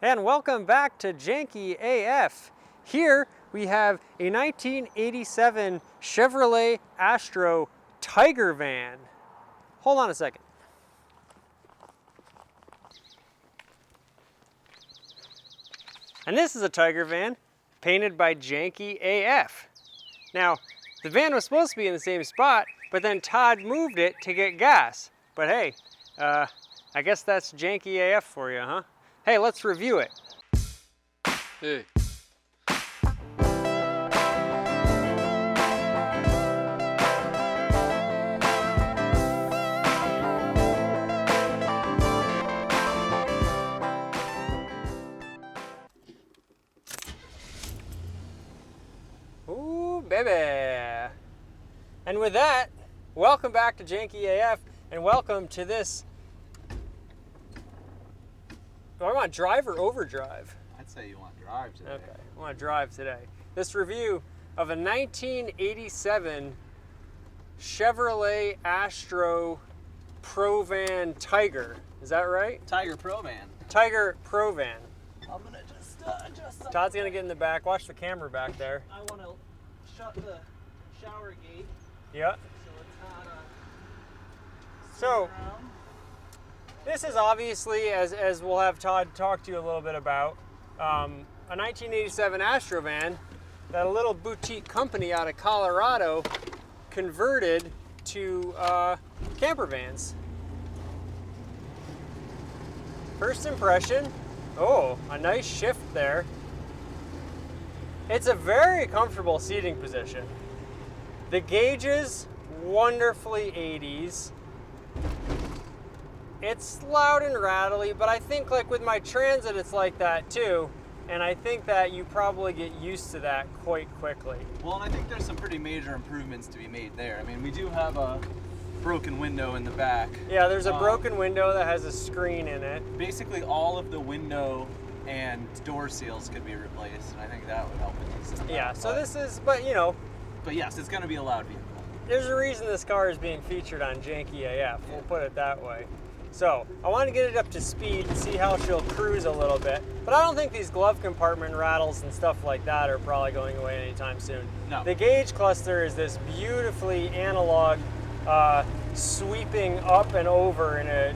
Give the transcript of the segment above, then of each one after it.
And welcome back to Janky AF. Here we have a 1987 Chevrolet Astro Tiger van. Hold on a second. And this is a Tiger van painted by Janky AF. Now, the van was supposed to be in the same spot, but then Todd moved it to get gas. But hey, I guess that's Janky AF for you, huh? Hey, let's review it. Hey. Ooh, baby. And with that, welcome back to Janky AF, and welcome to this. Do I want drive or overdrive? I'd say you want drive today. Okay, I want to drive today. This review of a 1987 Chevrolet Astro ProVan Tiger. Is that right? Tiger ProVan. Tiger ProVan. I'm gonna just adjust. Todd's gonna get in the back. Watch the camera back there. I want to shut the shower gate. Yeah. So it's not So, this is obviously, as we'll have Todd talk to you a little bit about, a 1987 Astro van that a little boutique company out of Colorado converted to camper vans. First impression, oh, a nice shift there. It's a very comfortable seating position. The gauges, wonderfully 80s. It's loud and rattly, but I think like with my Transit it's like that too, and I think that you probably get used to that quite quickly. Well, and I think there's some pretty major improvements to be made there. I mean, we do have a broken window in the back. Yeah, there's a broken window that has a screen in it. Basically all of the window and door seals could be replaced, and I think that would help with this. Yeah, so this is, but you know. But yes, it's going to be a loud vehicle. There's a reason this car is being featured on Janky AF, we'll put it that way. So, I want to get it up to speed and see how she'll cruise a little bit. But I don't think these glove compartment rattles and stuff like that are probably going away anytime soon. No. The gauge cluster is this beautifully analog, sweeping up and over in a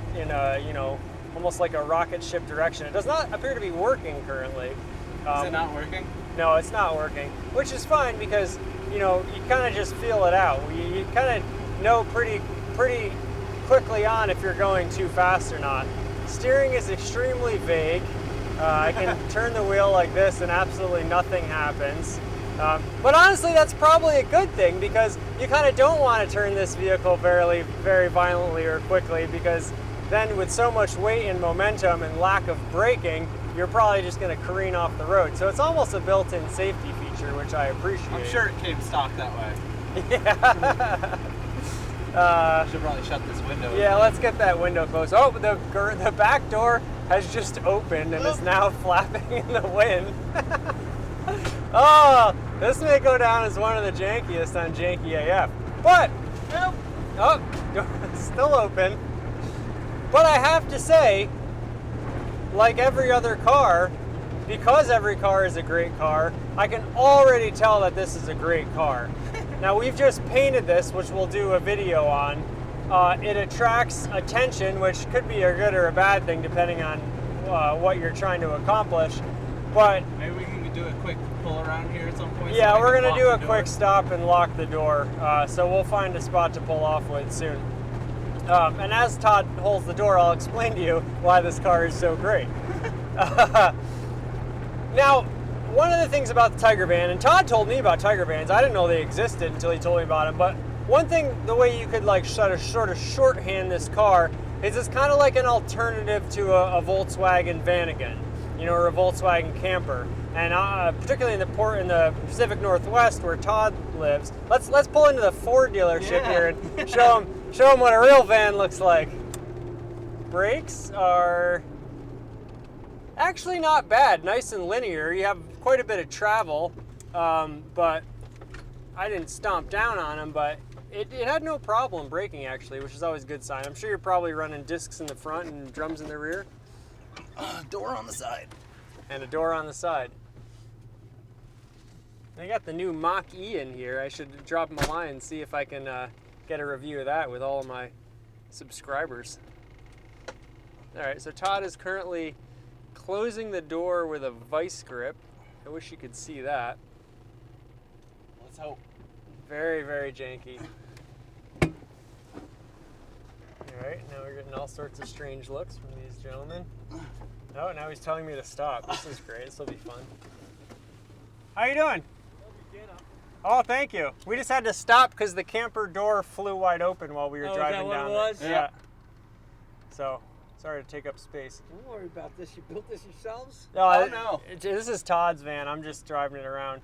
you know, almost like a rocket ship direction. It does not appear to be working currently. Is it not working? No, it's not working, which is fine because, you know, you kind of just feel it out. You kind of know pretty quickly on if you're going too fast or not. Steering is extremely vague. I can turn the wheel like this and absolutely nothing happens. But honestly, that's probably a good thing because you kind of don't want to turn this vehicle very violently or quickly, because then with so much weight and momentum and lack of braking, you're probably just going to careen off the road. So it's almost a built-in safety feature, which I appreciate. I'm sure it came stock that way. Yeah. Should probably shut this window. Yeah, let's get that window closed. Oh, the back door has just opened and is now flapping in the wind. Oh, this may go down as one of the jankiest on Janky AF. But, oh, it's still open. But I have to say, like every other car, because every car is a great car, I can already tell that this is a great car. Now, we've just painted this, which we'll do a video on. It attracts attention, which could be a good or a bad thing depending on what you're trying to accomplish. But maybe we can do a quick pull around here at some point. Yeah, so we're going to do a quick stop and lock the door. So we'll find a spot to pull off with soon. And as Todd holds the door, I'll explain to you why this car is so great. Now, one of the things about the Tiger van, and Todd told me about Tiger vans, I didn't know they existed until he told me about them, but one thing, the way you could like sort of shorthand this car is it's kind of like an alternative to a Volkswagen Vanagon, you know, or a Volkswagen camper. And particularly in the Pacific Northwest where Todd lives, let's pull into the Ford dealership here and show him what a real van looks like. Brakes are actually not bad, nice and linear. You have quite a bit of travel, but I didn't stomp down on them, but it had no problem braking actually, which is always a good sign. I'm sure you're probably running discs in the front and drums in the rear. Door on the side. And a door on the side. I got the new Mach-E in here. I should drop him a line and see if I can get a review of that with all of my subscribers. All right, so Todd is currently closing the door with a vice grip. I wish you could see that. Let's hope. Very, very janky. All right, now we're getting all sorts of strange looks from these gentlemen. Oh, now he's telling me to stop. This is great. This will be fun. How you doing? Oh, thank you. We just had to stop because the camper door flew wide open while we were driving down. Is that what it was? Yeah. So, sorry to take up space. Don't worry about this. You built this yourselves? No. This is Todd's van. I'm just driving it around.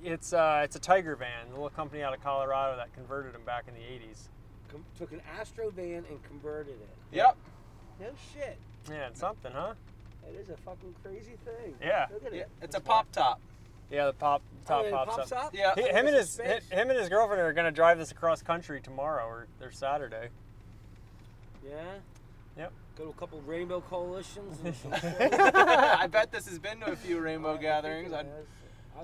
It's a Tiger van, a little company out of Colorado that converted them back in the 80s. Took an Astro van and converted it. Yep. No shit. Yeah, it's something, huh? That is a fucking crazy thing. Yeah. Look at it. It's a pop top. Yeah, the top It pops pops up. up? Yeah. Him and his girlfriend are gonna drive this across country tomorrow, or Saturday. Yeah? Yep. Go to a couple rainbow coalitions. And some I bet this has been to a few rainbow gatherings.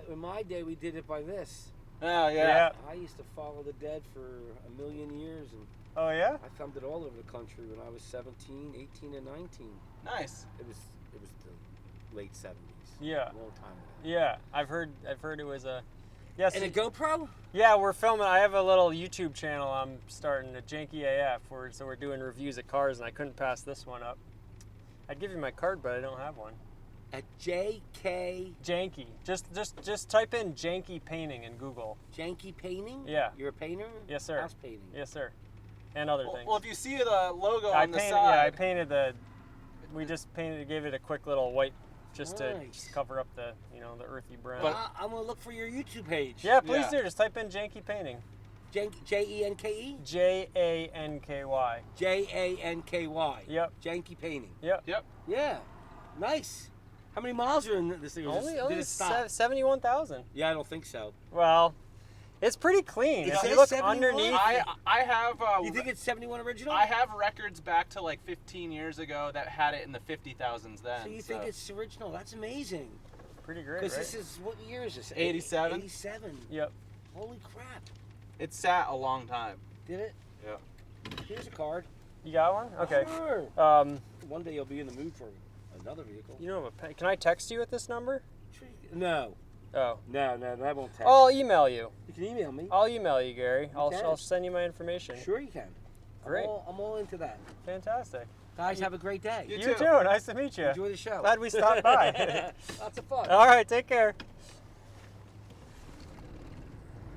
In my day, we did it by this. Oh, yeah. Yeah. I used to follow the dead for a million years, and Oh yeah. I filmed it all over the country when I was 17, 18, and 19. Nice. It was the late 70s. Yeah. A long time ago. Yeah. I've heard it was a. Yes. And a GoPro? Yeah, we're filming. I have a little YouTube channel I'm starting, a Janky AF, so we're doing reviews of cars, and I couldn't pass this one up. I'd give you my card, but I don't have one. At JK Janky. Just type in Janky painting in Google. Janky Painting? Yeah. You're a painter? Yes, sir. House painting. Yes, sir. And other things. Well, if you see the logo I on the painted, side. yeah, I painted we just gave it a quick little white, just to Nice. cover up the the earthy brown. But- I'm gonna look for your YouTube page. yeah, please Yeah. do. Just type in Janky painting. Jenke? Janky. Janky. Yep. Janky Painting. Yep. Yep. Yeah. Nice. How many miles are in this thing? Only Did it stop? 71,000. Yeah, I don't think so. Well, it's pretty clean. It If says you look 71? underneath, I have. You think it's 71 original? I have records back to like 15 years ago that had it in the 50,000s then. So you think it's original? That's amazing. pretty great, Because right? this is, what year is this? 87. 87. Yep. Holy crap. It sat a long time. Did it? Yeah. Here's a card. You got one? Okay. Sure. One day you'll be in the mood for another vehicle. You know, can I text you at this number? No. Oh. No, that won't text. I'll email you. You can email me. I'll email you, Gary. can. I'll send you my information. Sure you can. Great. I'm all into that. Fantastic. Guys, have a great day. You You too. too. Nice to meet you. Enjoy the show. Glad we stopped by. Lots of fun. All right, take care.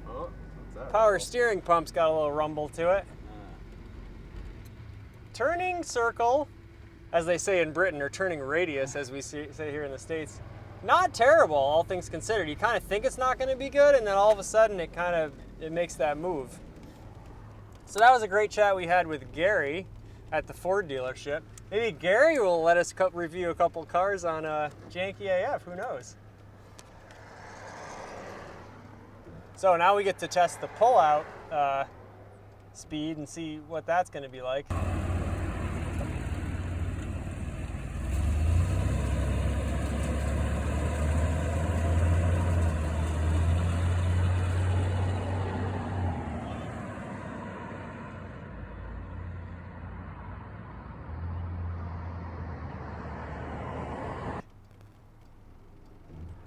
Oh, what's that? Power steering pump's got a little rumble to it. Turning circle, as they say in Britain, or turning radius, as we say here in the States. Not terrible, all things considered. You kind of think it's not going to be good, and then all of a sudden it makes that move. So that was a great chat we had with Gary at the Ford dealership. Maybe Gary will let us review a couple cars on Janky AF, who knows? So now we get to test the pull-out speed and see what that's going to be like.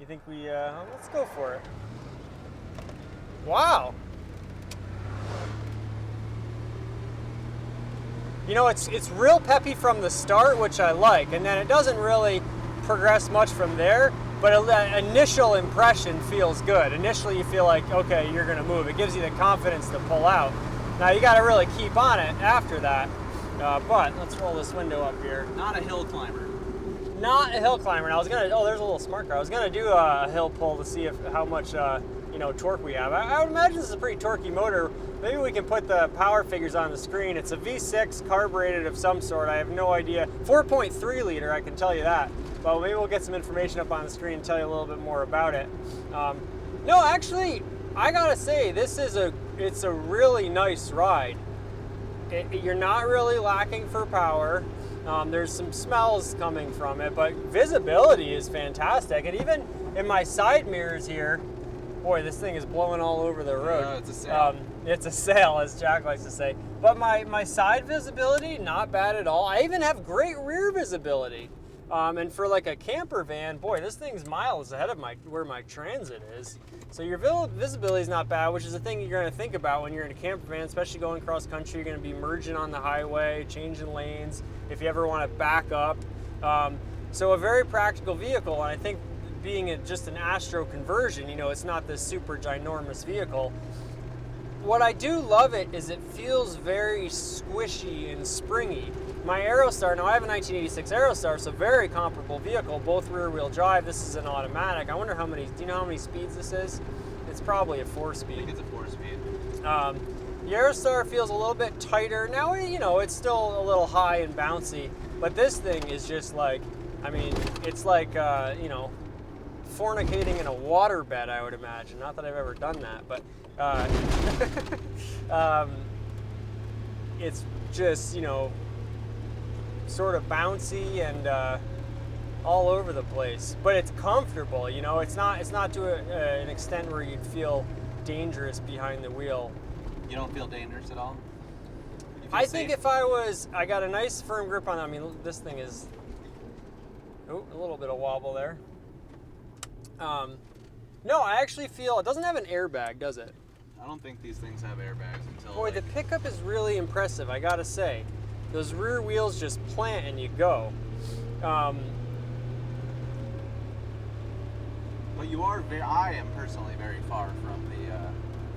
You think we, let's go for it. Wow. You know, it's real peppy from the start, which I like, and then it doesn't really progress much from there, but that initial impression feels good. Initially you feel like, okay, you're gonna move. It gives you the confidence to pull out. Now you gotta really keep on it after that, but let's roll this window up here. Not a hill climber. Not a hill climber. And I was gonna, oh, there's a little smart car. I was gonna do a hill pull to see how much, torque we have. I would imagine this is a pretty torquey motor. Maybe we can put the power figures on the screen. It's a V6 carbureted of some sort. I have no idea. 4.3 liter, I can tell you that. But maybe we'll get some information up on the screen and tell you a little bit more about it. No, actually, I gotta say, it's a really nice ride. You're not really lacking for power. There's some smells coming from it, but visibility is fantastic. And even in my side mirrors here, boy, this thing is blowing all over the road. It's a sail. It's a sail, as Jack likes to say. But my side visibility, not bad at all. I even have great rear visibility. And for like a camper van, boy, this thing's miles ahead of where my Transit is. So your visibility is not bad, which is a thing you're going to think about when you're in a camper van, especially going cross country. You're going to be merging on the highway, changing lanes, if you ever want to back up. So a very practical vehicle, and I think being just an Astro conversion, you know, it's not this super ginormous vehicle. What I do love it is it feels very squishy and springy. My Aerostar, now I have a 1986 Aerostar, so very comparable vehicle, both rear-wheel drive. This is an automatic. I wonder how many, do you know how many speeds this is? It's probably a 4-speed. I think it's a 4-speed. The Aerostar feels a little bit tighter. Now, you know, it's still a little high and bouncy, but this thing is just like, I mean, it's like, you know, fornicating in a waterbed, I would imagine. Not that I've ever done that, but it's just, you know, sort of bouncy and all over the place, but it's comfortable. You know, it's not to an extent where you'd feel dangerous behind the wheel. You don't feel dangerous at all? I think if I got a nice firm grip on it. I mean, this thing is, a little bit of wobble there. No, I actually feel it doesn't have an airbag, does it? I don't think these things have airbags until. Boy, the pickup is really impressive, I gotta say. Those rear wheels just plant and you go. But you are I am personally very far from the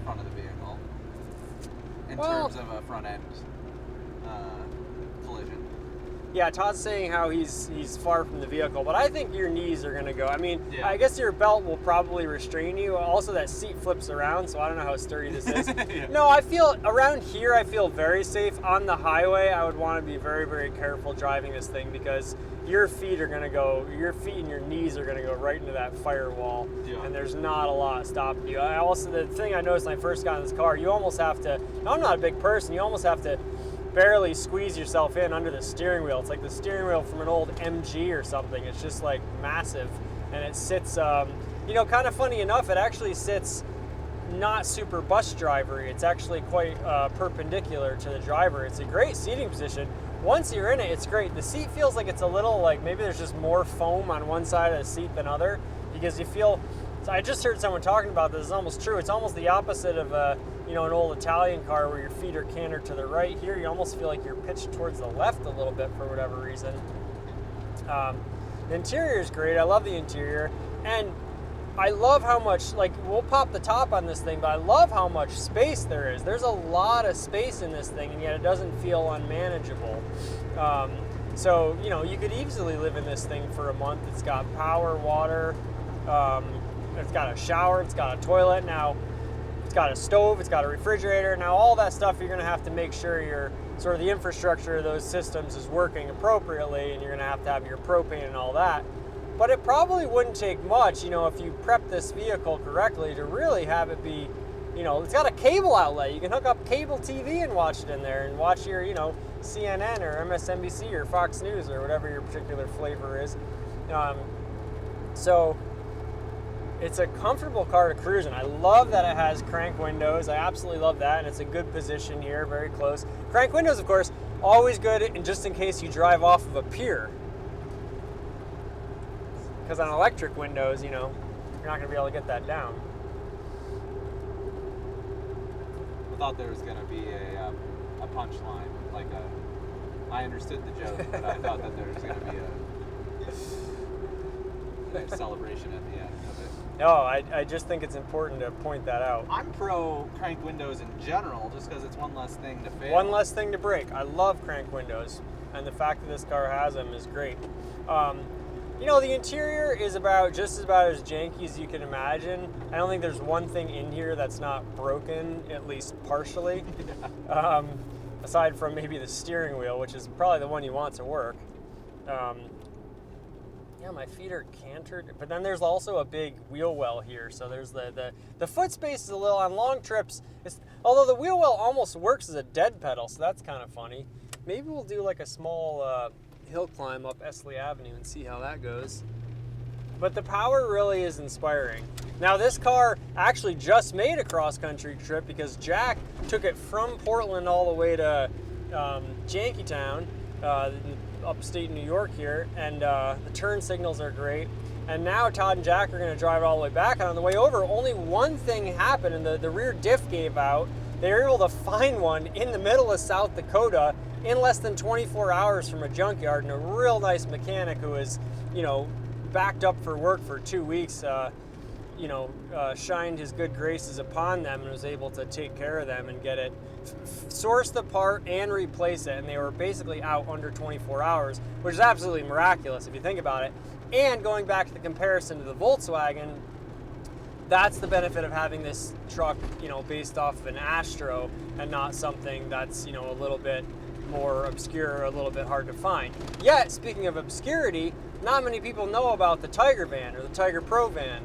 front of the vehicle in terms of a front end collision. Yeah, Todd's saying how he's far from the vehicle, but I think your knees are gonna go. I mean, yeah. I guess your belt will probably restrain you. Also, that seat flips around, so I don't know how sturdy this is. Yeah. No, I feel around here, I feel very safe. On the highway, I would want to be very, very careful driving this thing because your feet and your knees are gonna go right into that firewall, yeah. And there's not a lot stopping you. The thing I noticed when I first got in this car, you almost have to. I'm not a big person. You almost have to barely squeeze yourself in under the steering wheel. It's like the steering wheel from an old MG or something. It's just like massive, and it sits, you know, kind of funny enough, it actually sits not super bus drivery. It's actually quite perpendicular to the driver. It's a great seating position. Once you're in it, it's great. The seat feels like it's a little like maybe there's just more foam on one side of the seat than other, because you feel, so I just heard someone talking about this, it's almost true. It's almost the opposite of you know, an old Italian car where your feet are cantered to the right. Here, you almost feel like you're pitched towards the left a little bit for whatever reason. The interior is great. I love the interior. And I love how much, like, we'll pop the top on this thing, but I love how much space there is. There's a lot of space in this thing, and yet it doesn't feel unmanageable. So, you know, you could easily live in this thing for a month. It's got power, water, it's got a shower, it's got a toilet. Now, it's got a stove, it's got a refrigerator. Now, all that stuff, you're gonna have to make sure your sort of the infrastructure of those systems is working appropriately, and you're gonna have to have your propane and all that. But it probably wouldn't take much, you know, if you prep this vehicle correctly to really have it be, you know, it's got a cable outlet. You can hook up cable TV and watch it in there and watch your, you know, CNN or MSNBC or Fox News or whatever your particular flavor is. So it's a comfortable car to cruise in. I love that it has crank windows. I absolutely love that, and it's a good position here, very close. Crank windows, of course, always good, and just in case you drive off of a pier. Because on electric windows, you know, you're not going to be able to get that down. I thought there was going to be a punchline, like I understood the joke, but I thought that there was going to be a celebration at the end of it. No, I just think it's important to point that out. I'm pro crank windows in general, just because it's one less thing to fail. One less thing to break. I love crank windows, and the fact that this car has them is great. You know, the interior is just about as janky as you can imagine. I don't think there's one thing in here that's not broken, at least partially. Aside from maybe the steering wheel, which is probably the one you want to work. Yeah, my feet are cantered, but then there's also a big wheel well here. So there's the foot space is a little, on long trips, although the wheel well almost works as a dead pedal, so that's kind of funny. Maybe we'll do like a small hill climb up Esley Avenue and see how that goes. But the power really is inspiring. Now this car actually just made a cross-country trip because Jack took it from Portland all the way to Jankytown, upstate New York here, and the turn signals are great. And now Todd and Jack are going to drive it all the way back, and on the way over, only one thing happened, and the rear diff gave out. They were able to find one in the middle of South Dakota in less than 24 hours from a junkyard, and a real nice mechanic who was, backed up for work for 2 weeks, shined his good graces upon them and was able to take care of them and get it, source the part and replace it, and they were basically out under 24 hours, which is absolutely miraculous if you think about it. And going back to the comparison to the Volkswagen, that's the benefit of having this truck, based off of an Astro and not something that's, a little bit more obscure, a little bit hard to find. Yet, speaking of obscurity, not many people know about the Tiger van or the Tiger ProVan.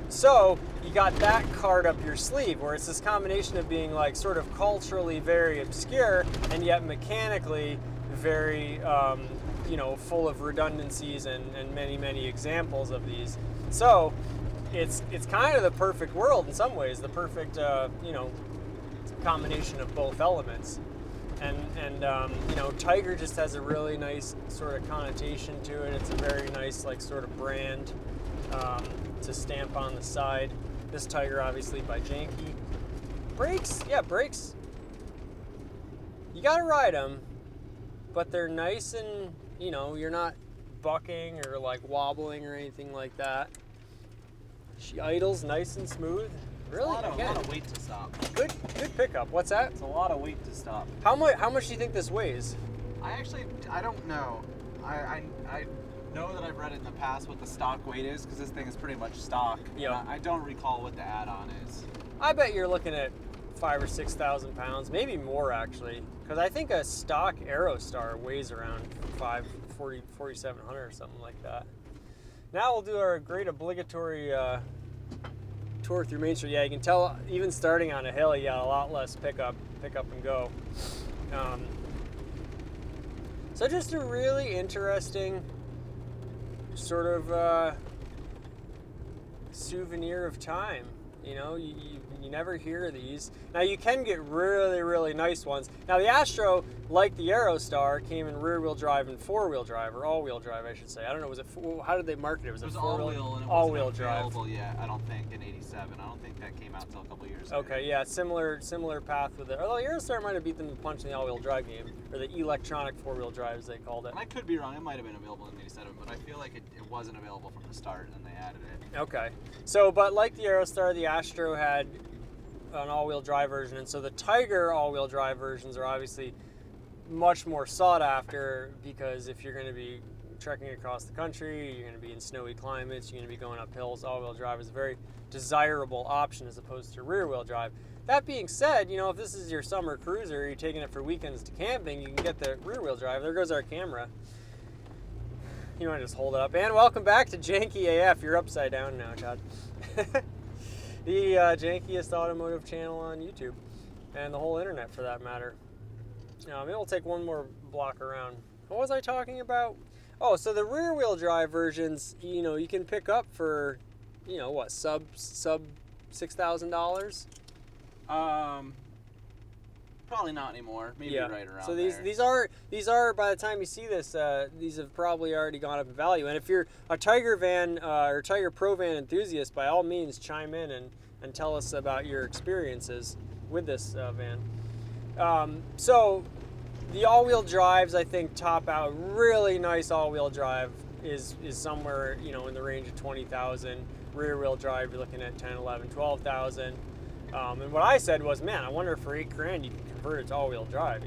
So you got that card up your sleeve, where it's this combination of being like sort of culturally very obscure and yet mechanically very, full of redundancies and many, many examples of these. So it's kind of the perfect world in some ways, the perfect, combination of both elements. And Tiger just has a really nice sort of connotation to it. It's a very nice, like, sort of brand to stamp on the side. This Tiger, obviously, by Janky. Brakes, yeah, brakes. You gotta ride them, but they're nice and, you're not bucking or, like, wobbling or anything like that. She idles nice and smooth. Really? A lot of weight to stop. Good pickup. What's that? It's a lot of weight to stop. How much do you think this weighs? I don't know. I know that I've read it in the past what the stock weight is, because this thing is pretty much stock. Yeah. I don't recall what the add-on is. I bet you're looking at 5,000 or 6,000 pounds, maybe more actually, because I think a stock Aerostar weighs around 4,700 or something like that. Now we'll do our great obligatory tour through Main Street. Yeah, you can tell even starting on a hill, you got a lot less pick up and go. So just a really interesting sort of souvenir of time. You never hear these. Now you can get really, really nice ones. Now the Astro, like the Aerostar, came in rear-wheel drive and four-wheel drive, or all-wheel drive, I should say. I don't know. How did they market it? Was it all-wheel and it all-wheel wasn't drive? Available yet, I don't think, in '87. I don't think that came out until a couple years ago. Okay, yeah, similar path with it. Although Aerostar might have beat them to the punch in the all-wheel drive game, or the electronic four-wheel drive, as they called it. And I could be wrong. It might have been available in '87, but I feel like it wasn't available from the start, and they added it. Okay. So, but like the Aerostar, the Astro had an all-wheel drive version, and so the Tiger all-wheel drive versions are obviously much more sought after, because if you're going to be trekking across the country, you're going to be in snowy climates, you're going to be going up hills, all-wheel drive is a very desirable option as opposed to rear-wheel drive. That being said, if this is your summer cruiser, you're taking it for weekends to camping, you can get the rear-wheel drive. There goes our camera. You want to just hold it up. And welcome back to Janky AF. You're upside down now, Todd. The jankiest automotive channel on YouTube, and the whole internet for that matter. Now, maybe we'll take one more block around. What was I talking about? Oh, so the rear-wheel drive versions, you can pick up for, what, sub $6,000? Probably not anymore. Maybe yeah. Right around so there. these are by the time you see this, these have probably already gone up in value. And if you're a Tiger van or Tiger ProVan enthusiast, by all means chime in and tell us about your experiences with this van. So the all-wheel drives, I think, top out. Really nice all-wheel drive is somewhere in the range of 20,000. Rear-wheel drive, you're looking at 10, 11, 12,000. And what I said was, man, I wonder if for $8,000 you can convert it to all-wheel drive,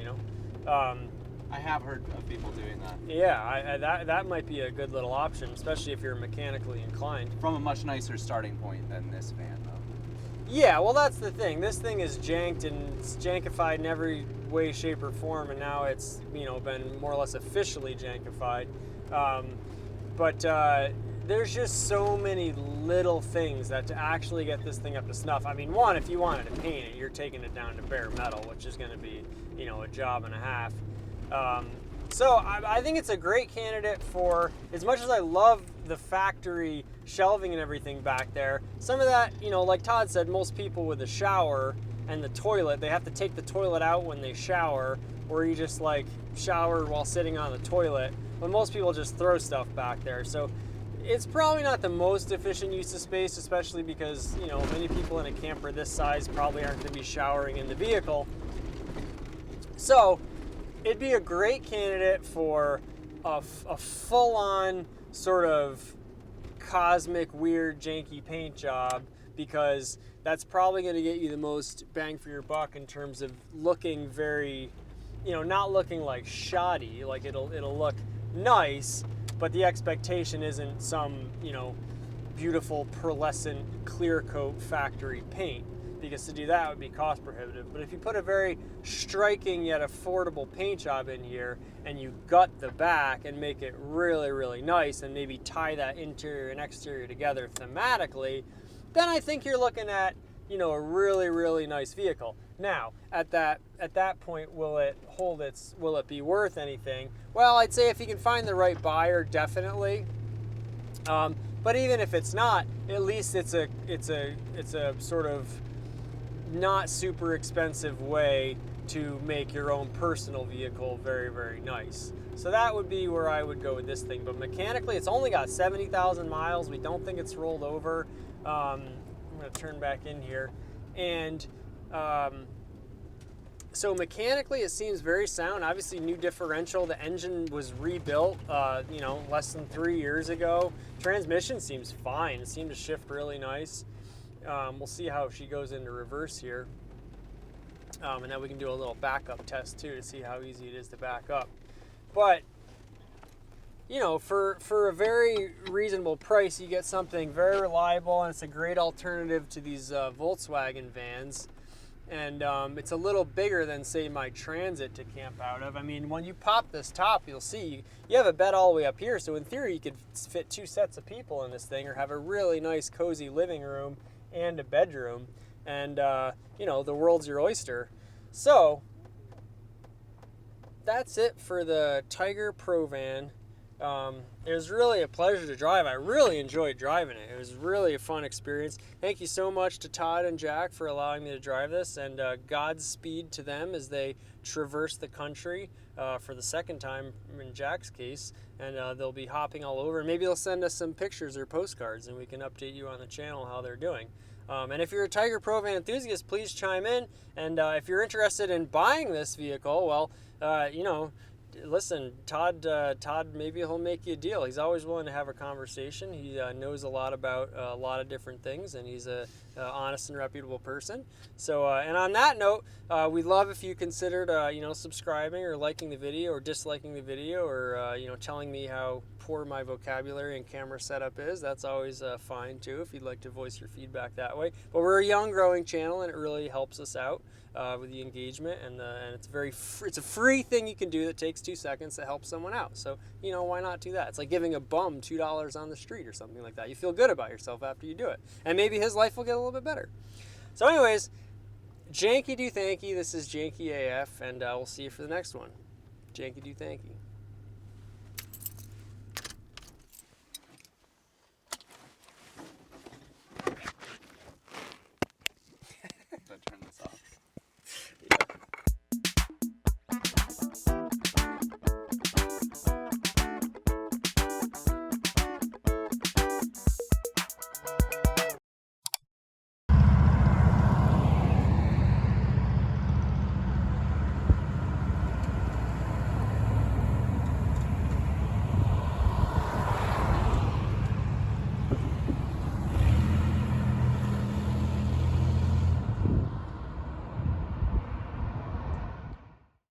I have heard of people doing that. Yeah, that might be a good little option, especially if you're mechanically inclined. From a much nicer starting point than this van, though. Yeah, well, that's the thing. This thing is janked, and it's jankified in every way, shape, or form, and now it's, been more or less officially jankified. But there's just so many little things that to actually get this thing up to snuff. I mean, one, if you wanted to paint it, you're taking it down to bare metal, which is going to be, a job and a half. So I think it's a great candidate for, as much as I love the factory shelving and everything back there, some of that, you know, like Todd said, most people with a shower and the toilet, they have to take the toilet out when they shower, or you just like shower while sitting on the toilet. But most people just throw stuff back there. So it's probably not the most efficient use of space, especially because, you know, many people in a camper this size probably aren't going to be showering in the vehicle. So it'd be a great candidate for a full-on sort of cosmic, weird, janky paint job, because that's probably going to get you the most bang for your buck in terms of looking very, you know, not looking like shoddy. Like it'll look nice, but the expectation isn't some, you know, beautiful pearlescent clear coat factory paint, because to do that would be cost prohibitive. But if you put a very striking yet affordable paint job in here, and you gut the back and make it really, really nice, and maybe tie that interior and exterior together thematically, then I think you're looking at, you know, a really, really nice vehicle. Now, at that point, will it be worth anything? Well, I'd say if you can find the right buyer, definitely. But even if it's not, at least it's a sort of not super expensive way to make your own personal vehicle very, very nice. So that would be where I would go with this thing. But mechanically, it's only got 70,000 miles. We don't think it's rolled over. I'm going to turn back in here. And so mechanically, it seems very sound. Obviously, new differential. The engine was rebuilt, you know, less than 3 years ago. Transmission seems fine. It seemed to shift really nice. We'll see how she goes into reverse here. And then we can do a little backup test too to see how easy it is to back up. But, you know, for a very reasonable price, you get something very reliable, and it's a great alternative to these Volkswagen vans. And it's a little bigger than, say, my Transit to camp out of. I mean, when you pop this top, you'll see you have a bed all the way up here. So in theory, you could fit 2 sets of people in this thing, or have a really nice, cozy living room and a bedroom. And, you know, the world's your oyster. So that's it for the Tiger ProVan. It was really a pleasure to drive. I really enjoyed driving it. It was really a fun experience. Thank you so much to Todd and Jack for allowing me to drive this, and Godspeed to them as they traverse the country for the second time in Jack's case. And they'll be hopping all over. Maybe they'll send us some pictures or postcards, and we can update you on the channel how they're doing. And if you're a Tiger ProVan enthusiast, please chime in. And if you're interested in buying this vehicle, well, you know, listen, Todd, maybe he'll make you a deal. He's always willing to have a conversation. He knows a lot about a lot of different things, and he's a honest and reputable person. So, and on that note, we'd love if you considered, you know, subscribing or liking the video or disliking the video, or you know, telling me how poor my vocabulary and camera setup is. That's always fine too, if you'd like to voice your feedback that way. But we're a young, growing channel, and it really helps us out with the engagement, and it's it's a free thing you can do that takes 2 seconds to help someone out. So, you know, why not do that? It's like giving a bum $2 on the street or something like that. You feel good about yourself after you do it, and maybe his life will get a little bit better. So anyways, Janky do Thanky. This is Janky AF, and we'll see you for the next one. Janky do Thanky.